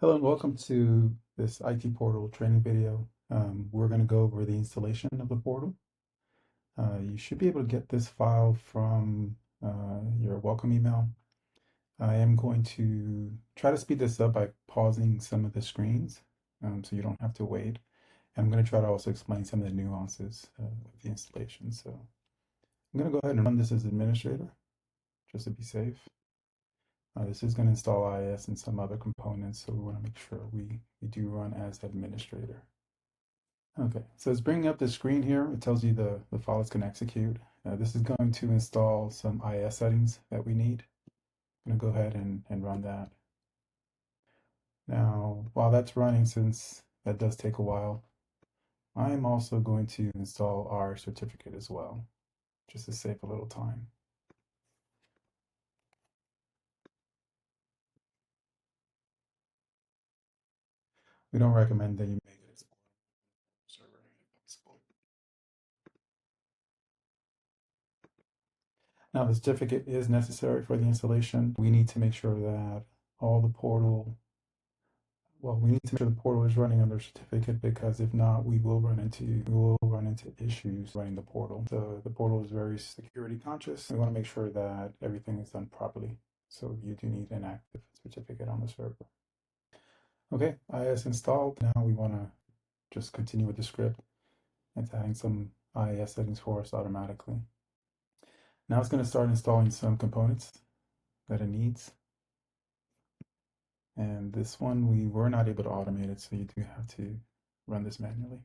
Hello and welcome to this IT portal training video. We're going to go over the installation of the portal. You should be able to get this file from your welcome email. I am going to try to speed this up by pausing some of the screens so you don't have to wait. And I'm going to try to also explain some of the nuances of the installation. So I'm going to go ahead and run this as administrator just to be safe. This is going to install IIS and some other components, so we want to make sure we do run as administrator. Okay, so it's bringing up the screen here. It tells you the file it's going to execute. This is going to install some IIS settings that we need. I'm going to go ahead and run that. Now, while that's running, since that does take a while, I'm also going to install our certificate as well, just to save a little time. We don't recommend that you make it export server if possible. Now, the certificate is necessary for the installation. We need to make sure that all the portal, well, we need to make sure the portal is running under certificate, because if not, we will run into issues running the portal. The portal is very security conscious. We want to make sure that everything is done properly. So you do need an active certificate on the server. Okay, IIS installed. Now we want to just continue with the script. It's adding some IIS settings for us automatically. Now it's going to start installing some components that it needs. And this one, we were not able to automate it, so you do have to run this manually.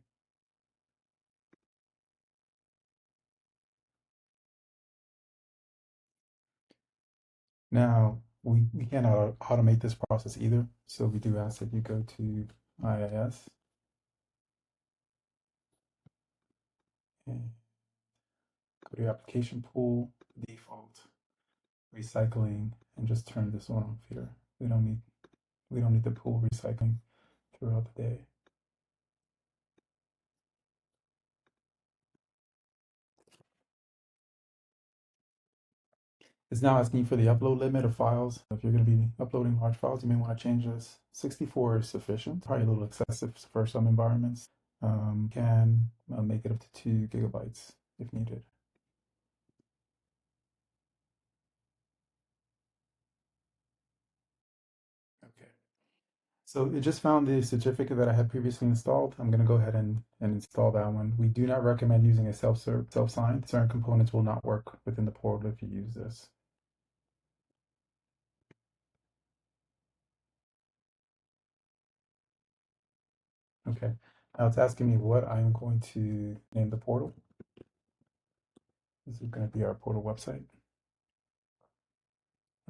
Now, we cannot automate this process either, so we do ask that you go to IIS and go to your application pool, default, recycling, and just turn this one off here. We don't need the pool recycling throughout the day. It's now asking for the upload limit of files. If you're going to be uploading large files, you may want to change this. 64 is sufficient, probably a little excessive for some environments. Can make it up to 2 gigabytes if needed. Okay. So it just found the certificate that I had previously installed. I'm going to go ahead and install that one. We do not recommend using a self-signed. Certain components will not work within the portal if you use this. Okay. Now it's asking me what I'm going to name the portal. This is going to be our portal website.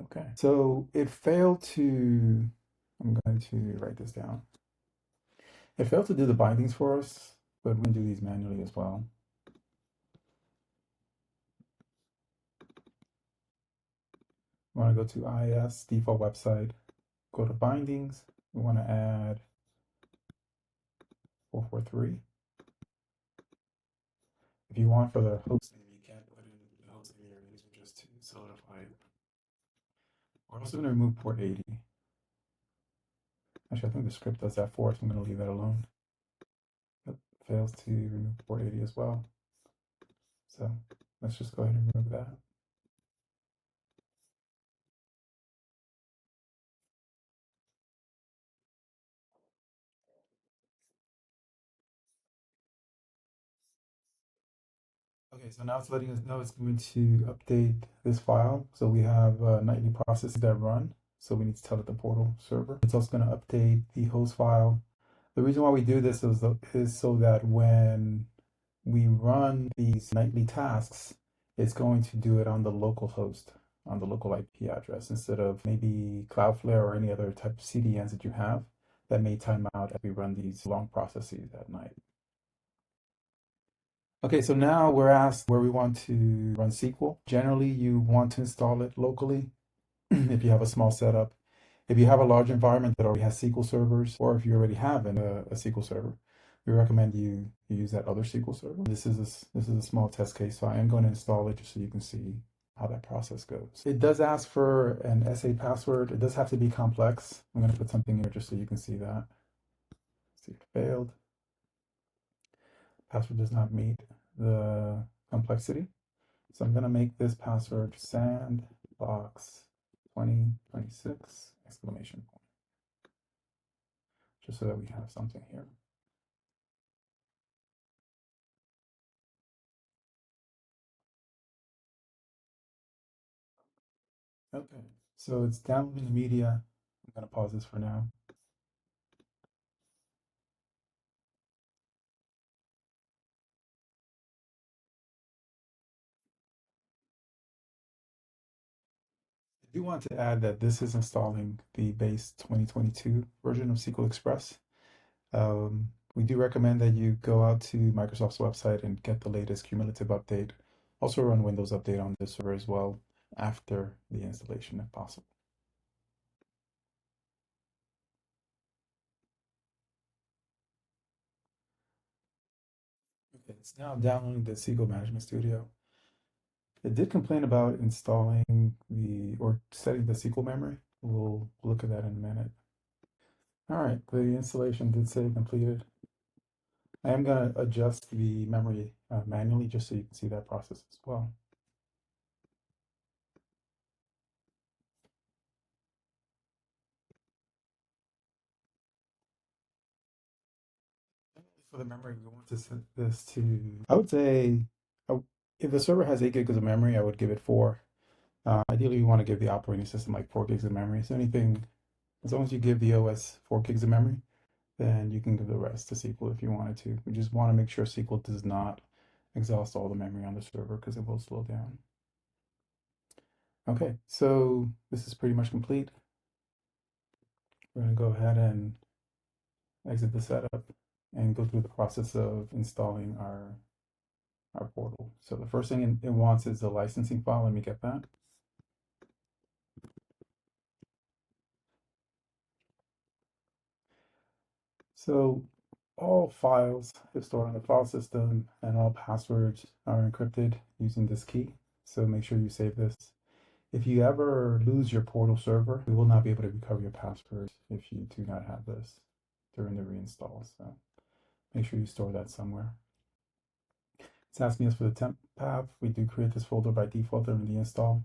Okay. So it failed to, I'm going to write this down. It failed to do the bindings for us, but we can do these manually as well. We want to go to IIS default website, go to bindings. We want to add 443. If you want for the host name, you can put in the host name you're using just to solidify it. We're also going to remove port 80. Actually, I think the script does that for us. I'm going to leave that alone. It fails to remove port 80 as well. So let's just go ahead and remove that. Okay, so now it's letting us know it's going to update this file. So we have nightly processes that run. So we need to tell it the portal server. It's also going to update the host file. The reason why we do this is so that when we run these nightly tasks, it's going to do it on the local host, on the local IP address, instead of maybe Cloudflare or any other type of CDNs that you have that may time out as we run these long processes at night. Okay, so now we're asked where we want to run SQL. Generally, you want to install it locally if you have a small setup. If you have a large environment that already has SQL servers, or if you already have a SQL server, we recommend you use that other SQL server. This is a small test case, so I am going to install it just so you can see how that process goes. It does ask for an SA password. It does have to be complex. I'm going to put something here just so you can see that. See, it failed. Password does not meet the complexity. So I'm going to make this password sandbox 2026 exclamation point, just so that we have something here. Okay, so it's downloading the media. I'm going to pause this for now. I do want to add that this is installing the base 2022 version of SQL Express. We do recommend that you go out to Microsoft's website and get the latest cumulative update. Also run Windows Update on this server as well after the installation if possible. Okay, it's now downloading the SQL Management Studio. It did complain about installing or setting the SQL memory. We'll look at that in a minute. All right, the installation did say completed. I am going to adjust the memory manually just so you can see that process as well. For the memory, we want to set this to, I would say, if the server has 8 gigs of memory, I would give it 4. Ideally, we want to give the operating system like 4 gigs of memory. So anything, as long as you give the OS 4 gigs of memory, then you can give the rest to SQL if you wanted to. We just want to make sure SQL does not exhaust all the memory on the server because it will slow down. Okay, so this is pretty much complete. We're going to go ahead and exit the setup and go through the process of installing our portal. So the first thing it wants is the licensing file. Let me get that. So all files are stored on the file system and all passwords are encrypted using this key. So make sure you save this. If you ever lose your portal server, we will not be able to recover your passwords if you do not have this during the reinstall. So make sure you store that somewhere. It's asking us for the temp path. We do create this folder by default during the install.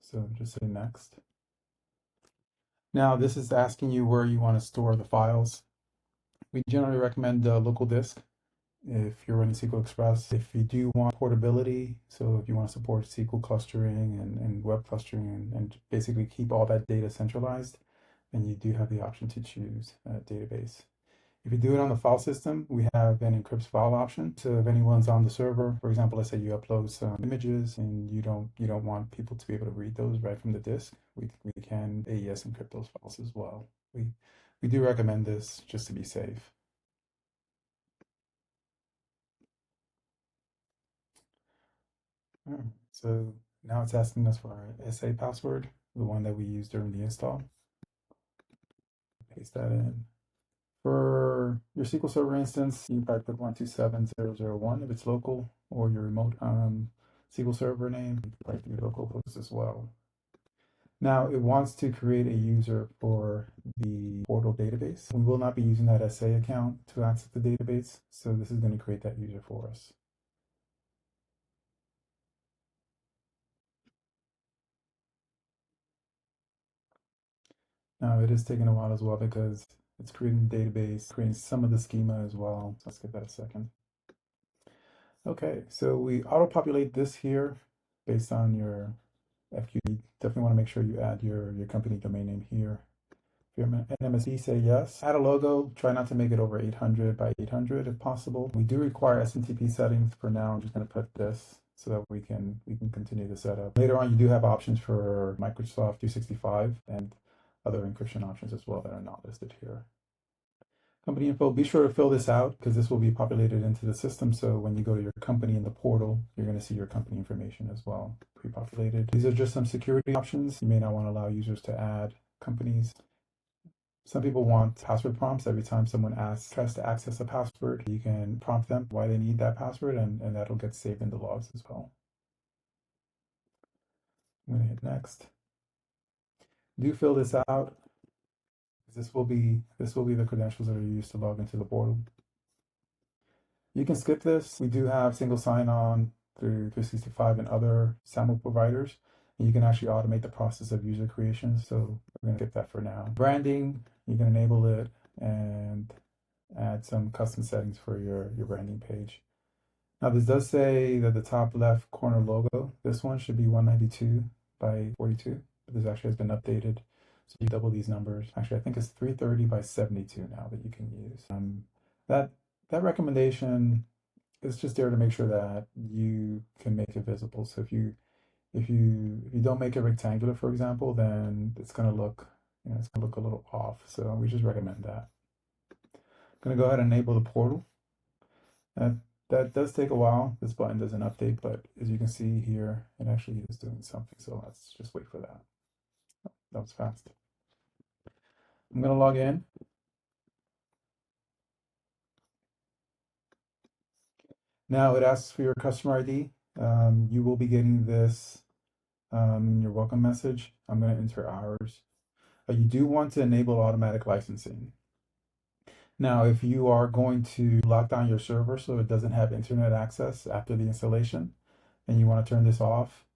So just say next. Now this is asking you where you want to store the files. We generally recommend local disk if you're running SQL Express. If you do want portability, so if you want to support SQL clustering and web clustering and basically keep all that data centralized, then you do have the option to choose a database. If you do it on the file system, we have an encrypt file option. So if anyone's on the server, for example, let's say you upload some images and you don't want people to be able to read those right from the disk, we can AES encrypt those files as well. We do recommend this just to be safe. All right, so now it's asking us for our SA password, the one that we used during the install. Paste that in. For your SQL Server instance, you can probably put 127.0.0.1 if it's local, or your remote SQL Server name, you can probably do your local host as well. Now it wants to create a user for the portal database. We will not be using that SA account to access the database, so this is going to create that user for us. Now it is taking a while as well because it's creating the database, creating some of the schema as well. So let's give that a second. Okay, so we auto-populate this here based on your FQD. Definitely want to make sure you add your company domain name here. If you're an MSP, say yes. Add a logo. Try not to make it over 800 by 800 if possible. We do require SMTP settings. For now, I'm just going to put this so that we can continue the setup. Later on, you do have options for Microsoft 365 and other encryption options as well that are not listed here. Company info, be sure to fill this out because this will be populated into the system. So when you go to your company in the portal, you're going to see your company information as well, pre-populated. These are just some security options. You may not want to allow users to add companies. Some people want password prompts. Every time someone tries to access a password, you can prompt them why they need that password, and that'll get saved in the logs as well. I'm going to hit next. Do fill this out. This will be the credentials that are used to log into the portal. You can skip this. We do have single sign-on through 365 and other SAML providers. And you can actually automate the process of user creation. So we're going to skip that for now. Branding, you can enable it and add some custom settings for your branding page. Now this does say that the top left corner logo, this one should be 192 by 42, but this actually has been updated. So you double these numbers. Actually, I think it's 330 by 72 now that you can use. That that recommendation is just there to make sure that you can make it visible. So if you don't make it rectangular, for example, then it's gonna look, it's gonna look a little off. So we just recommend that. I'm gonna go ahead and enable the portal. That that does take a while. This button doesn't update, but as you can see here, it actually is doing something. So let's just wait for that. That was fast. I'm gonna log in. Now it asks for your customer ID. You will be getting this in your welcome message. I'm going to enter ours. You do want to enable automatic licensing. Now, if you are going to lock down your server so it doesn't have internet access after the installation and you want to turn this off,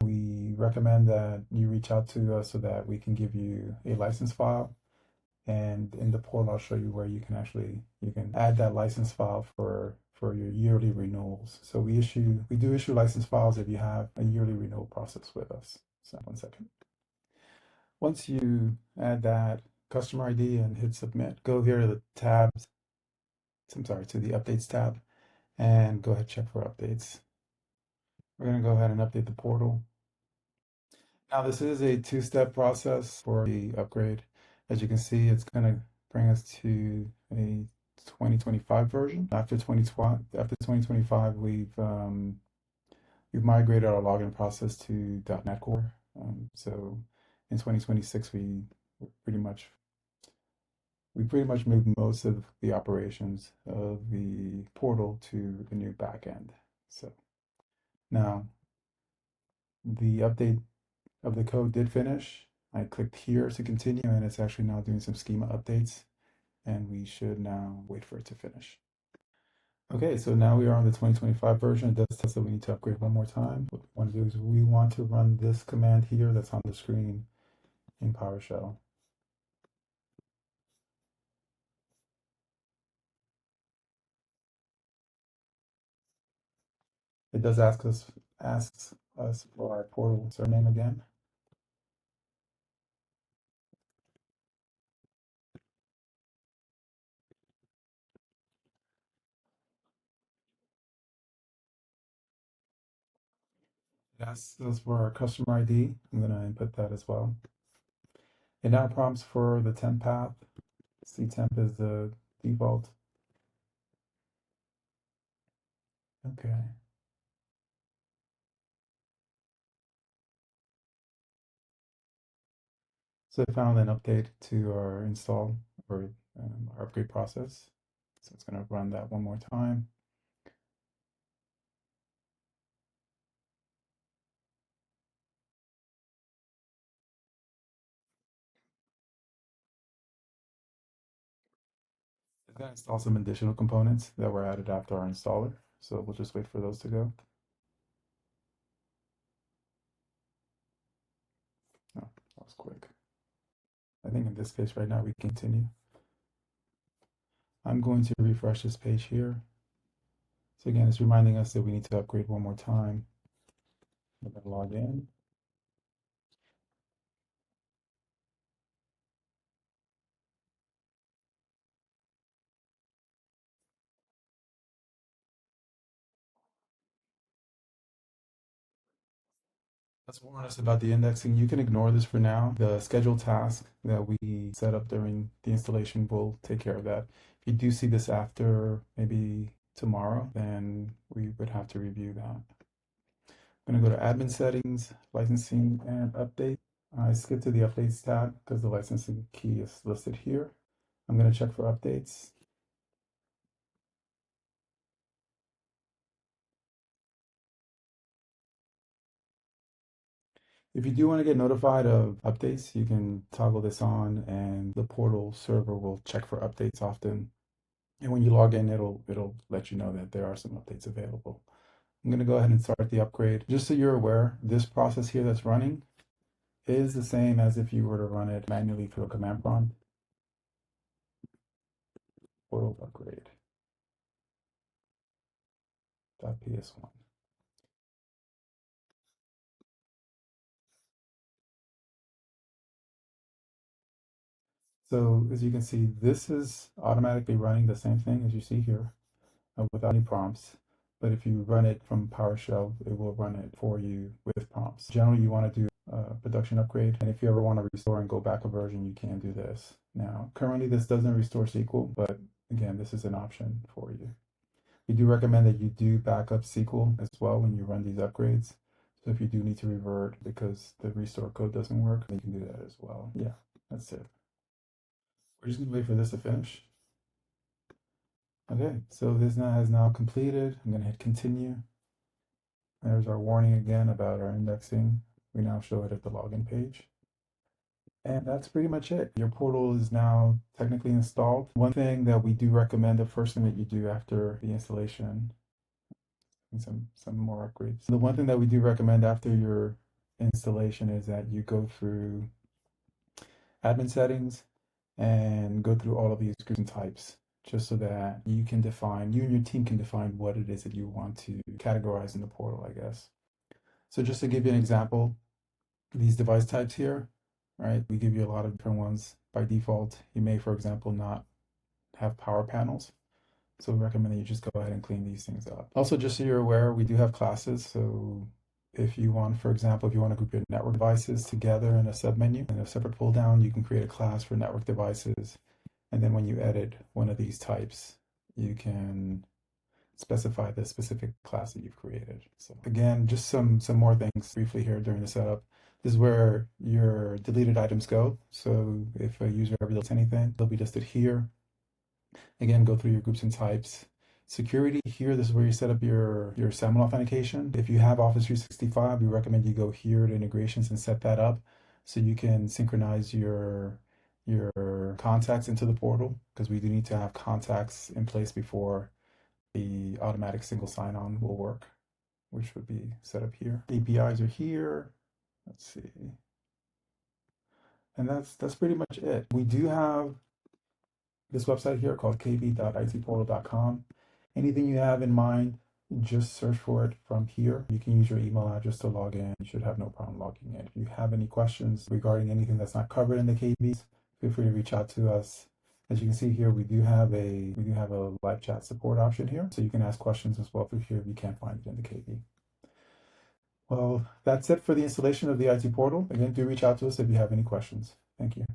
we recommend that you reach out to us so that we can give you a license file. And in the portal, I'll show you where you can add that license file for your yearly renewals. So we do issue license files if you have a yearly renewal process with us. So one second. Once you add that customer ID and hit submit, go here to the tabs. I'm sorry, to the updates tab, and go ahead check for updates. We're going to go ahead and update the portal. Now this is a two-step process for the upgrade. As you can see, it's going to bring us to a 2025 version. After 2025, we've migrated our login process to .NET Core. So in 2026, we pretty much moved most of the operations of the portal to the new backend. So now the update of the code did finish. I clicked here to continue, and it's actually now doing some schema updates, and we should now wait for it to finish. Okay, so now we are on the 2025 version. It does tell us that we need to upgrade one more time. What we want to do is we want to run this command here that's on the screen in PowerShell. It does asks us for our portal surname again. It asks us for our customer ID. I'm going to input that as well. It now prompts for the temp path. ctemp is the default. Okay. So it found an update to our install or our upgrade process. So it's going to run that one more time. It's going to install some additional components that were added after our installer. So we'll just wait for those to go. Oh, that was quick. I think in this case right now we continue. I'm going to refresh this page here. So again, it's reminding us that we need to upgrade one more time. We're going to log in. Let's warn us about the indexing. You can ignore this for now. The scheduled task that we set up during the installation will take care of that. If you do see this after maybe tomorrow, then we would have to review that. I'm going to go to admin settings, licensing and update. I skip to the updates tab because the licensing key is listed here. I'm going to check for updates. If you do want to get notified of updates, you can toggle this on and the portal server will check for updates often. And when you log in, it'll let you know that there are some updates available. I'm going to go ahead and start the upgrade. Just so you're aware, this process here that's running is the same as if you were to run it manually through a command prompt. Portal upgrade. .ps1. So as you can see, this is automatically running the same thing as you see here without any prompts. But if you run it from PowerShell, it will run it for you with prompts. Generally, you want to do a production upgrade. And if you ever want to restore and go back a version, you can do this. Now, currently this doesn't restore SQL, but again, this is an option for you. We do recommend that you do backup SQL as well when you run these upgrades. So if you do need to revert because the restore code doesn't work, then you can do that as well. Yeah, that's it. We're just gonna wait for this to finish. Okay, so this now has now completed. I'm gonna hit continue. There's our warning again about our indexing. We now show it at the login page. And that's pretty much it. Your portal is now technically installed. One thing that we do recommend, the first thing that you do after the installation, some more upgrades. The one thing that we do recommend after your installation is that you go through admin settings and go through all of these groups and types just so that you can define, you and your team can define what it is that you want to categorize in the portal, I guess. So just to give you an example, these device types here, right? We give you a lot of different ones by default. You may, for example, not have power panels. So we recommend that you just go ahead and clean these things up. Also, just so you're aware, we do have classes. So if you want, for example, if you want to group your network devices together in a submenu in a separate pull down, you can create a class for network devices. And then when you edit one of these types, you can specify the specific class that you've created. So again, just some more things briefly here during the setup. This is where your deleted items go. So if a user ever deletes anything, they'll be listed here. Again, go through your groups and types. Security here, this is where you set up your SAML authentication. If you have Office 365, we recommend you go here to integrations and set that up so you can synchronize your contacts into the portal, because we do need to have contacts in place before the automatic single sign-on will work, which would be set up here. APIs are here. Let's see. And that's pretty much it. We do have this website here called kb.itportal.com. Anything you have in mind, just search for it from here. You can use your email address to log in. You should have no problem logging in. If you have any questions regarding anything that's not covered in the KBs, feel free to reach out to us. As you can see here, we do have a live chat support option here, so you can ask questions as well through here if you can't find it in the KB. Well, that's it for the installation of the IT portal. Again, do reach out to us if you have any questions. Thank you.